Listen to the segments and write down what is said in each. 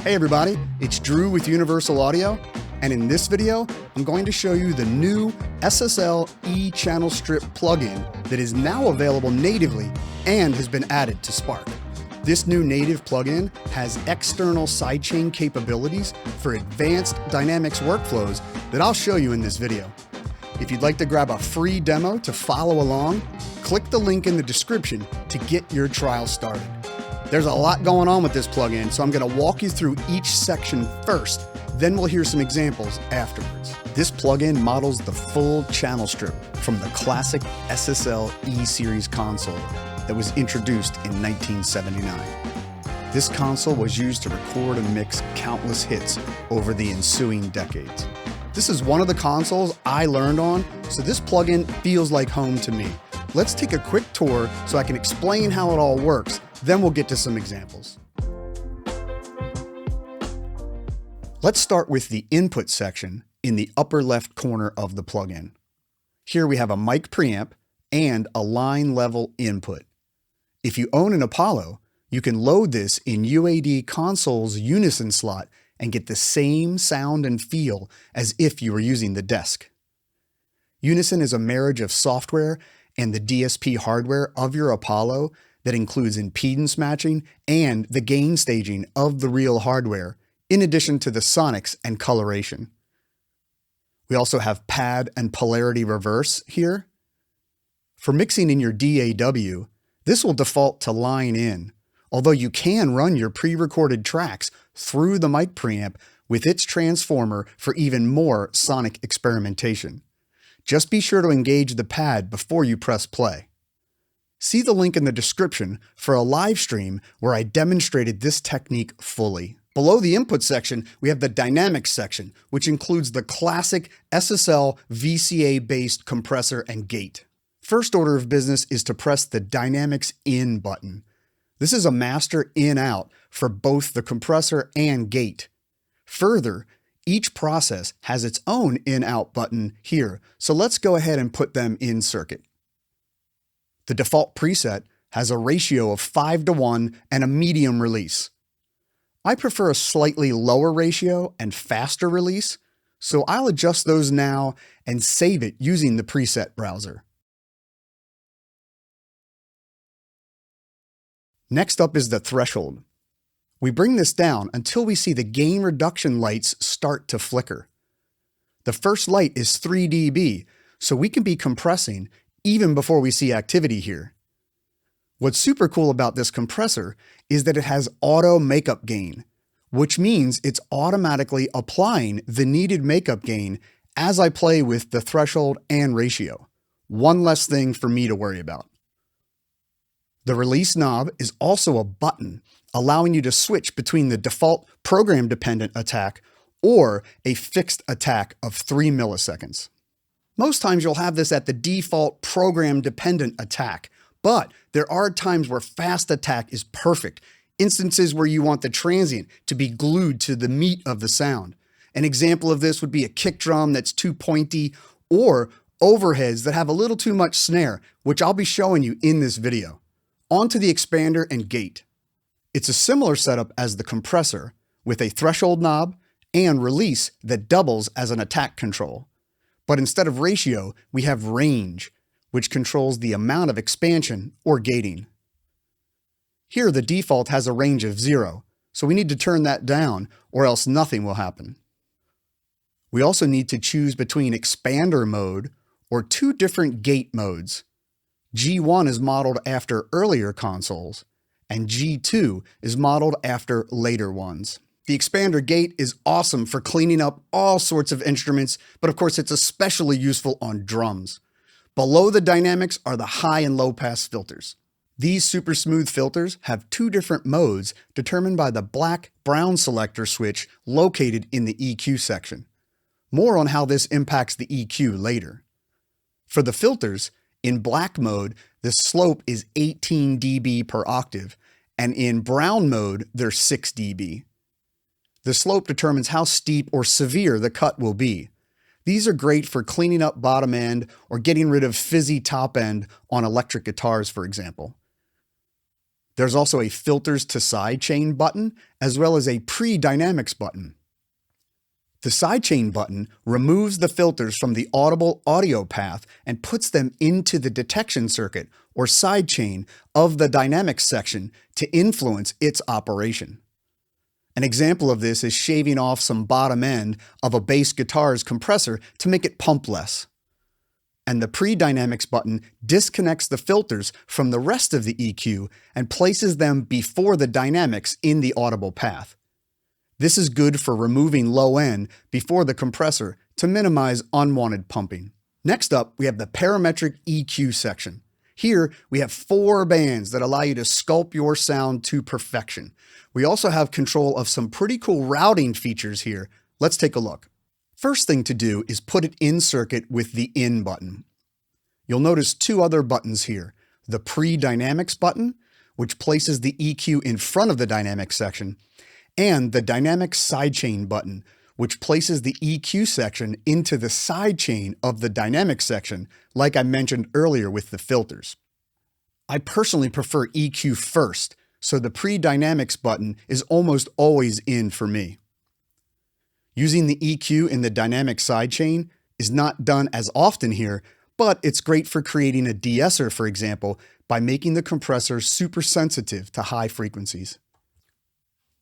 Hey everybody, it's Drew with Universal Audio, and in this video, I'm going to show you the new SSL E Channel Strip plugin that is now available natively and has been added to Spark. This new native plugin has external sidechain capabilities for advanced Dynamics workflows that I'll show you in this video. If you'd like to grab a free demo to follow along, click the link in the description to get your trial started. There's a lot going on with this plugin, so I'm going to walk you through each section first, then we'll hear some examples afterwards. This plugin models the full channel strip from the classic SSL E Series console that was introduced in 1979. This console was used to record and mix countless hits over the ensuing decades. This is one of the consoles I learned on, so this plugin feels like home to me. Let's take a quick tour so I can explain how it all works. Then we'll get to some examples. Let's start with the input section in the upper left corner of the plugin. Here we have a mic preamp and a line level input. If you own an Apollo, you can load this in UAD Console's Unison slot and get the same sound and feel as if you were using the desk. Unison is a marriage of software and the DSP hardware of your Apollo that includes impedance matching and the gain staging of the real hardware, in addition to the sonics and coloration. We also have pad and polarity reverse here. For mixing in your DAW, this will default to line in, although you can run your pre-recorded tracks through the mic preamp with its transformer for even more sonic experimentation. Just be sure to engage the pad before you press play. See the link in the description for a live stream where I demonstrated this technique fully. Below the input section, we have the dynamics section, which includes the classic SSL VCA-based compressor and gate. First order of business is to press the Dynamics In button. This is a master in-out for both the compressor and gate. Further, each process has its own in-out button here, so let's go ahead and put them in circuit. The default preset has a ratio of 5:1 and a medium release. I prefer a slightly lower ratio and faster release, so I'll adjust those now and save it using the preset browser. Next up is the threshold. We bring this down until we see the gain reduction lights start to flicker. The first light is 3 dB, so we can be compressing even before we see activity here. What's super cool about this compressor is that it has auto makeup gain, which means it's automatically applying the needed makeup gain as I play with the threshold and ratio. One less thing for me to worry about. The release knob is also a button, allowing you to switch between the default program-dependent attack or a fixed attack of 3 milliseconds. Most times you'll have this at the default program-dependent attack, but there are times where fast attack is perfect, instances where you want the transient to be glued to the meat of the sound. An example of this would be a kick drum that's too pointy or overheads that have a little too much snare, which I'll be showing you in this video. On to the expander and gate. It's a similar setup as the compressor, with a threshold knob and release that doubles as an attack control. But instead of ratio, we have range, which controls the amount of expansion or gating. Here the default has a range of 0, so we need to turn that down or else nothing will happen. We also need to choose between expander mode or two different gate modes. G1 is modeled after earlier consoles, and G2 is modeled after later ones. The expander gate is awesome for cleaning up all sorts of instruments, but of course it's especially useful on drums. Below the dynamics are the high and low pass filters. These super smooth filters have two different modes determined by the black-brown selector switch located in the EQ section. More on how this impacts the EQ later. For the filters, in black mode, the slope is 18 dB per octave, and in brown mode, they're 6 dB. The slope determines how steep or severe the cut will be. These are great for cleaning up bottom end or getting rid of fizzy top end on electric guitars, for example. There's also a filters to sidechain button, as well as a pre-dynamics button. The sidechain button removes the filters from the audible audio path and puts them into the detection circuit or sidechain of the dynamics section to influence its operation. An example of this is shaving off some bottom end of a bass guitar's compressor to make it pump less. And the pre-dynamics button disconnects the filters from the rest of the EQ and places them before the dynamics in the audible path. This is good for removing low end before the compressor to minimize unwanted pumping. Next up, we have the parametric EQ section. Here, we have 4 bands that allow you to sculpt your sound to perfection. We also have control of some pretty cool routing features here. Let's take a look. First thing to do is put it in circuit with the in button. You'll notice 2 other buttons here. The pre-dynamics button, which places the EQ in front of the dynamics section, and the dynamics sidechain button, which places the EQ section into the sidechain of the dynamics section, like I mentioned earlier with the filters. I personally prefer EQ first, so the pre-dynamics button is almost always in for me. Using the EQ in the dynamic sidechain is not done as often here, but it's great for creating a de-esser, for example, by making the compressor super sensitive to high frequencies.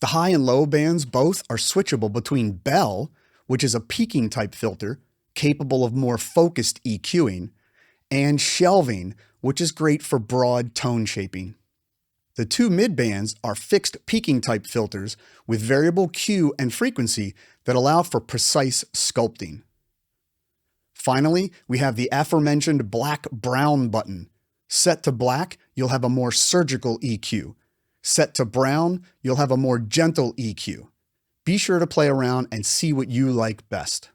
The high and low bands both are switchable between Bell, which is a peaking type filter, capable of more focused EQing, and shelving, which is great for broad tone shaping. The 2 mid bands are fixed peaking type filters with variable Q and frequency that allow for precise sculpting. Finally, we have the aforementioned black-brown button. Set to black, you'll have a more surgical EQ. Set to brown, you'll have a more gentle EQ. Be sure to play around and see what you like best.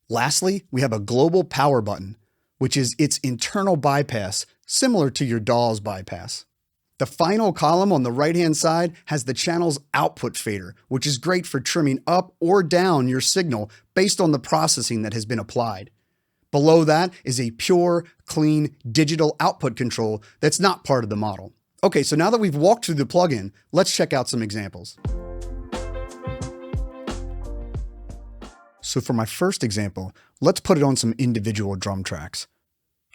Lastly, we have a global power button, which is its internal bypass, similar to your DAW's bypass. The final column on the right-hand side has the channel's output fader, which is great for trimming up or down your signal based on the processing that has been applied. Below that is a pure, clean digital output control that's not part of the model. Okay, so now that we've walked through the plugin, let's check out some examples. So for my first example, let's put it on some individual drum tracks.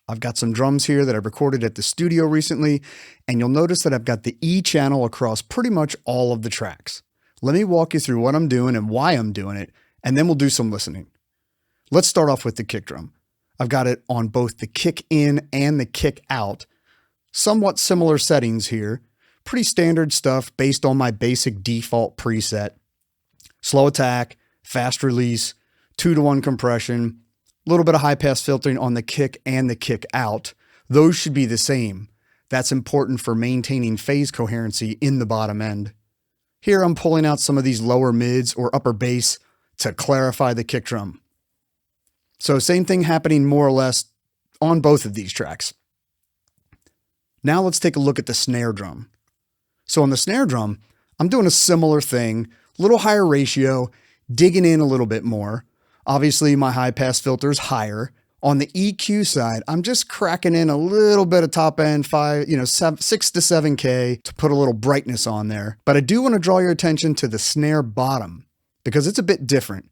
I've got some drums here that I recorded at the studio recently, and you'll notice that I've got the E channel across pretty much all of the tracks. Let me walk you through what I'm doing and why I'm doing it, and then we'll do some listening. Let's start off with the kick drum. I've got it on both the kick in and the kick out. Somewhat similar settings here. Pretty standard stuff based on my basic default preset. Slow attack, fast release, 2-to-1 compression, a little bit of high pass filtering on the kick and the kick out. Those should be the same. That's important for maintaining phase coherency in the bottom end. Here I'm pulling out some of these lower mids or upper bass to clarify the kick drum. So same thing happening more or less on both of these tracks. Now let's take a look at the snare drum. So on the snare drum, I'm doing a similar thing, a little higher ratio, digging in a little bit more. Obviously my high pass filter is higher. On the EQ side, I'm just cracking in a little bit of top end 6 to 7K to put a little brightness on there. But I do want to draw your attention to the snare bottom because it's a bit different.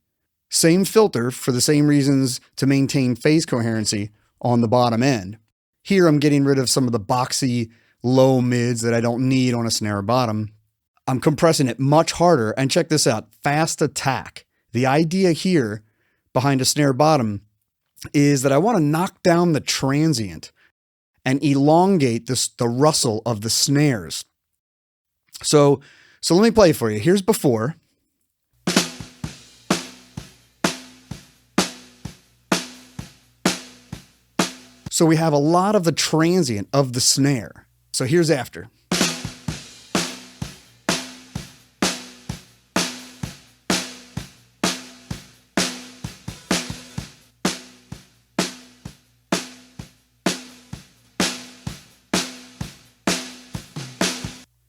Same filter for the same reasons to maintain phase coherency on the bottom end. Here I'm getting rid of some of the boxy low mids that I don't need on a snare bottom. I'm compressing it much harder, and check this out, fast attack. The idea here behind a snare bottom is that I want to knock down the transient and elongate the rustle of the snares. So let me play it for you. Here's before. So we have a lot of the transient of the snare. So here's after.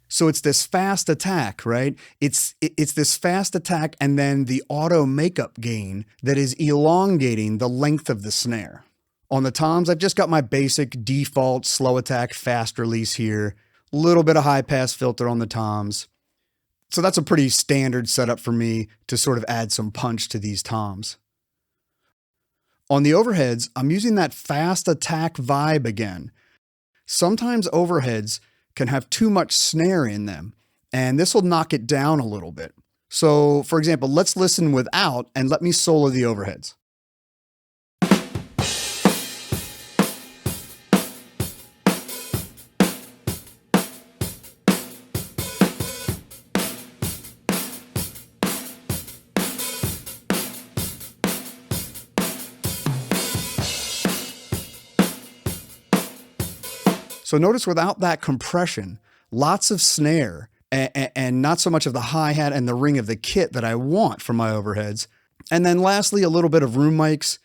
So it's this fast attack, right? It's this fast attack and then the auto makeup gain that is elongating the length of the snare. On the toms, I've just got my basic default slow attack fast release here. A little bit of high pass filter on the toms. So that's a pretty standard setup for me to sort of add some punch to these toms. On the overheads, I'm using that fast attack vibe again. Sometimes overheads can have too much snare in them, and this will knock it down a little bit. So for example, let's listen without and let me solo the overheads. So notice without that compression, lots of snare and not so much of the hi-hat and the ring of the kit that I want for my overheads. And then lastly, a little bit of room mics.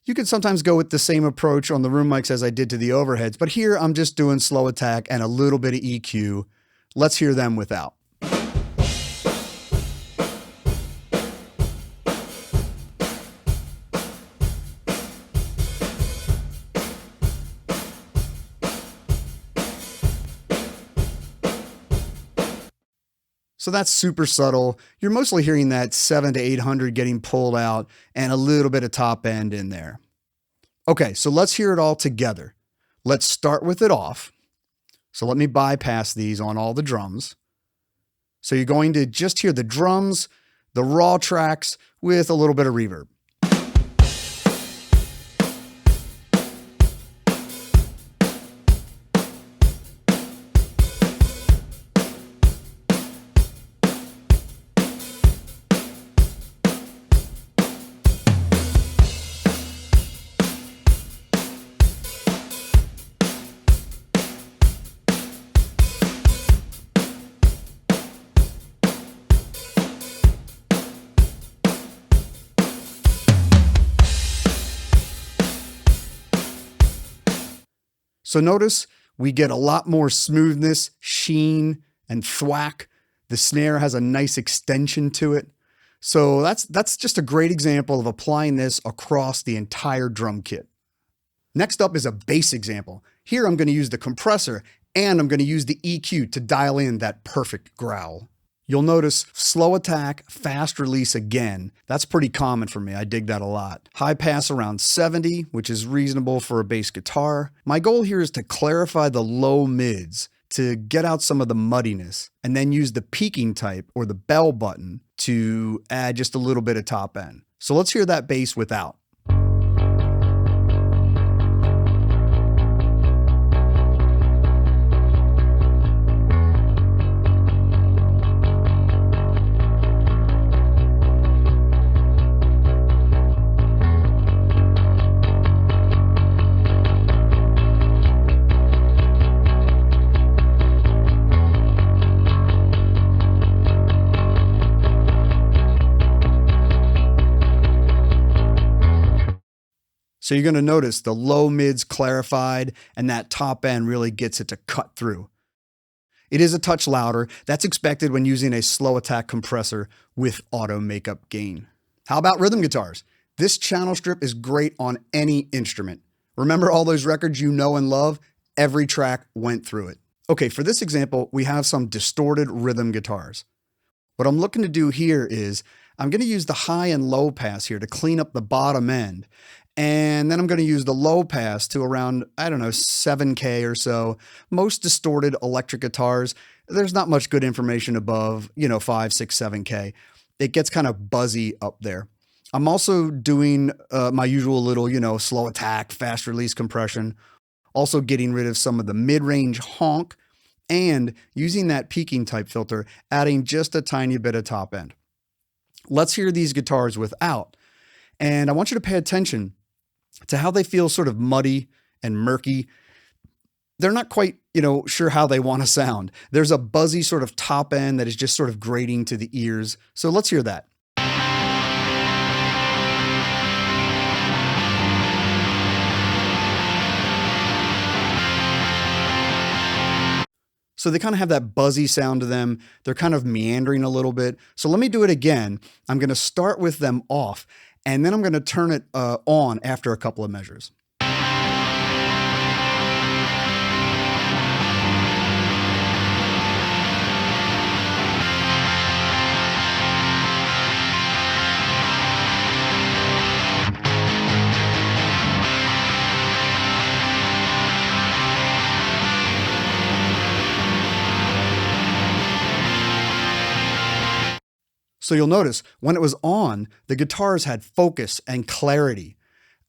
You could sometimes go with the same approach on the room mics as I did to the overheads, but here I'm just doing slow attack and a little bit of EQ. Let's hear them without. So that's super subtle. You're mostly hearing that 700 to 800 getting pulled out and a little bit of top end in there. Okay, so let's hear it all together. Let's start with it off. So let me bypass these on all the drums. So you're going to just hear the drums, the raw tracks with a little bit of reverb. So notice we get a lot more smoothness, sheen, and thwack. The snare has a nice extension to it. So that's just a great example of applying this across the entire drum kit. Next up is a bass example. Here I'm going to use the compressor and I'm going to use the EQ to dial in that perfect growl. You'll notice slow attack, fast release again. That's pretty common for me. I dig that a lot. High pass around 70, which is reasonable for a bass guitar. My goal here is to clarify the low mids to get out some of the muddiness, and then use the peaking type or the bell button to add just a little bit of top end. So let's hear that bass without. So you're going to notice the low mids clarified and that top end really gets it to cut through. It is a touch louder. That's expected when using a slow attack compressor with auto makeup gain. How about rhythm guitars? This channel strip is great on any instrument. Remember all those records you know and love? Every track went through it. Okay, for this example, we have some distorted rhythm guitars. What I'm looking to do here is I'm going to use the high and low pass here to clean up the bottom end. And then I'm going to use the low pass to around, I don't know, 7K or so. Most distorted electric guitars, there's not much good information above, 5, 6, 7K. It gets kind of buzzy up there. I'm also doing my usual little, slow attack, fast release compression. Also getting rid of some of the mid-range honk and using that peaking type filter, adding just a tiny bit of top end. Let's hear these guitars without. And I want you to pay attention to how they feel sort of muddy and murky. They're not quite, sure how they want to sound. There's a buzzy sort of top end that is just sort of grating to the ears. So let's hear that. So they kind of have that buzzy sound to them. They're kind of meandering a little bit. So let me do it again. I'm going to start with them off, and then I'm going to turn it on after a couple of measures. So you'll notice when it was on, the guitars had focus and clarity.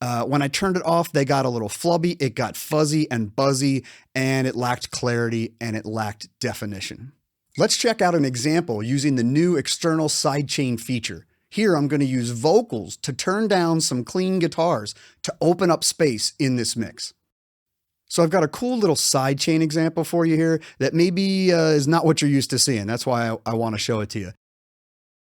When I turned it off, they got a little flubby, it got fuzzy and buzzy, and it lacked clarity and it lacked definition. Let's check out an example using the new external sidechain feature. Here I'm going to use vocals to turn down some clean guitars to open up space in this mix. So I've got a cool little sidechain example for you here that maybe is not what you're used to seeing. That's why I want to show it to you.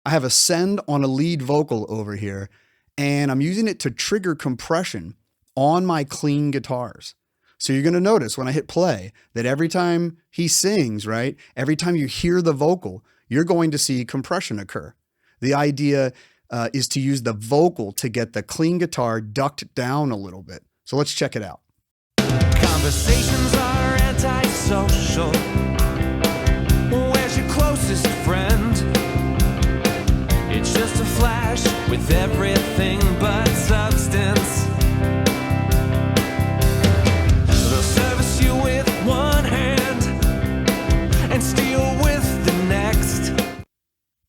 I have a send on a lead vocal over here, and I'm using it to trigger compression on my clean guitars. So you're going to notice when I hit play that every time he sings, right, every time you hear the vocal, you're going to see compression occur. The idea is to use the vocal to get the clean guitar ducked down a little bit. So let's check it out. Conversations are antisocial. Where's your closest friend? It's just a flash with everything but substance. They'll service you with one hand and steal with the next.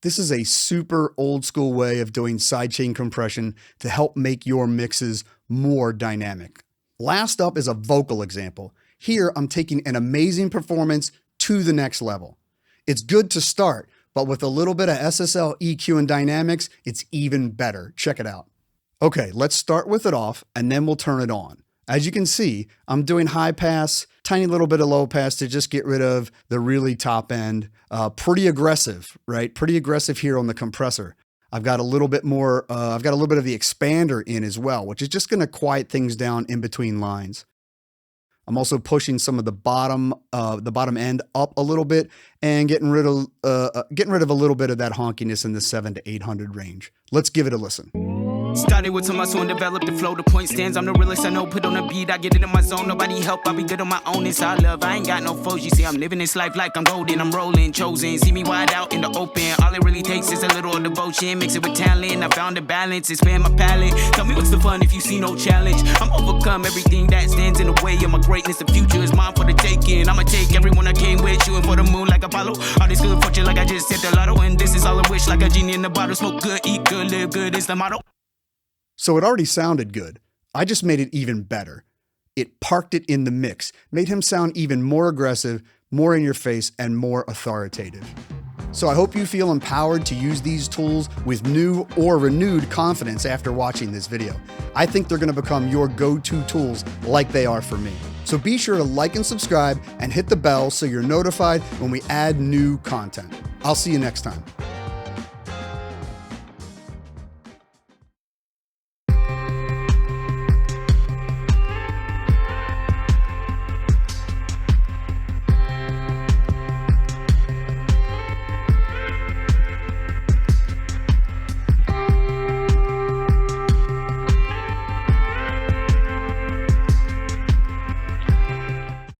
This is a super old school way of doing sidechain compression to help make your mixes more dynamic. Last up is a vocal example. Here, I'm taking an amazing performance to the next level. It's good to start, but with a little bit of SSL EQ and dynamics, it's even better. Check it out. Okay, let's start with it off, and then we'll turn it on. As you can see, I'm doing high pass, tiny little bit of low pass to just get rid of the really top end. Pretty aggressive, right? Pretty aggressive here on the compressor. I've got a little bit more, I've got a little bit of the expander in as well, which is just going to quiet things down in between lines. I'm also pushing some of the bottom end up a little bit and getting rid of a little bit of that honkiness in the 700 to 800 range. Let's give it a listen. Started with some muscle and developed the flow. The point stands, I'm the realest I know. Put on a beat, I get it in my zone. Nobody help, I'll be good on my own. It's all love, I ain't got no foes. You see, I'm living this life like I'm golden. I'm rolling, chosen. See me wide out in the open. All it really takes is a little devotion. Mix it with talent. I found a balance, expand my palette. Tell me what's the fun if you see no challenge. I'm overcome everything that stands in the way of my greatness. The future is mine for the taking. I'ma take everyone I came with, shooting for the moon like Apollo. All this good fortune like I just hit the lotto. And this is all I wish, like a genie in the bottle. Smoke good, eat good, live good is the motto. So it already sounded good. I just made it even better. It parked it in the mix, made him sound even more aggressive, more in your face, and more authoritative. So I hope you feel empowered to use these tools with new or renewed confidence after watching this video. I think they're going to become your go-to tools like they are for me. So be sure to like and subscribe and hit the bell so you're notified when we add new content. I'll see you next time.